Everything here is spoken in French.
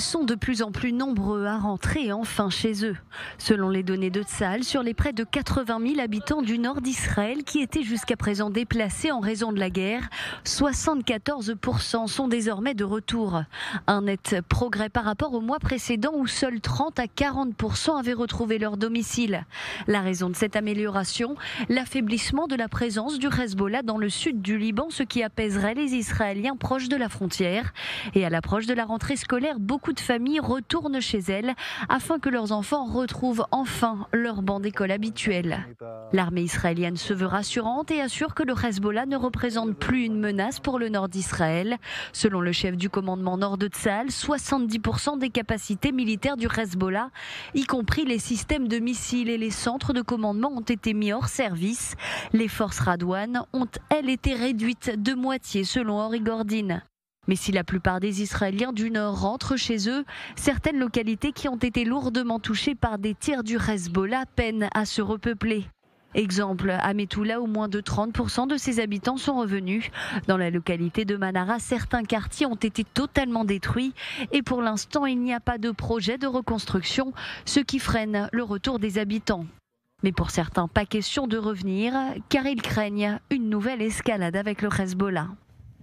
Ils sont de plus en plus nombreux à rentrer enfin chez eux. Selon les données de Tsahal, sur les près de 80 000 habitants du nord d'Israël qui étaient jusqu'à présent déplacés en raison de la guerre, 74% sont désormais de retour. Un net progrès par rapport au mois précédent où seuls 30 à 40% avaient retrouvé leur domicile. La raison de cette amélioration, l'affaiblissement de la présence du Hezbollah dans le sud du Liban, ce qui apaiserait les Israéliens proches de la frontière. Et à l'approche de la rentrée scolaire, beaucoup de familles retournent chez elles afin que leurs enfants retrouvent enfin leur banc d'école habituel. L'armée israélienne se veut rassurante et assure que le Hezbollah ne représente plus une menace pour le nord d'Israël. Selon le chef du commandement nord de Tsahal, 70% des capacités militaires du Hezbollah, y compris les systèmes de missiles et les centres de commandement, ont été mis hors service. Les forces Radwan ont, elles, été réduites de moitié selon Ori Gordine. Mais si la plupart des Israéliens du Nord rentrent chez eux, certaines localités qui ont été lourdement touchées par des tirs du Hezbollah peinent à se repeupler. Exemple, à Methoula, où moins de 30% de ses habitants sont revenus. Dans la localité de Manara, certains quartiers ont été totalement détruits et pour l'instant, il n'y a pas de projet de reconstruction, ce qui freine le retour des habitants. Mais pour certains, pas question de revenir, car ils craignent une nouvelle escalade avec le Hezbollah.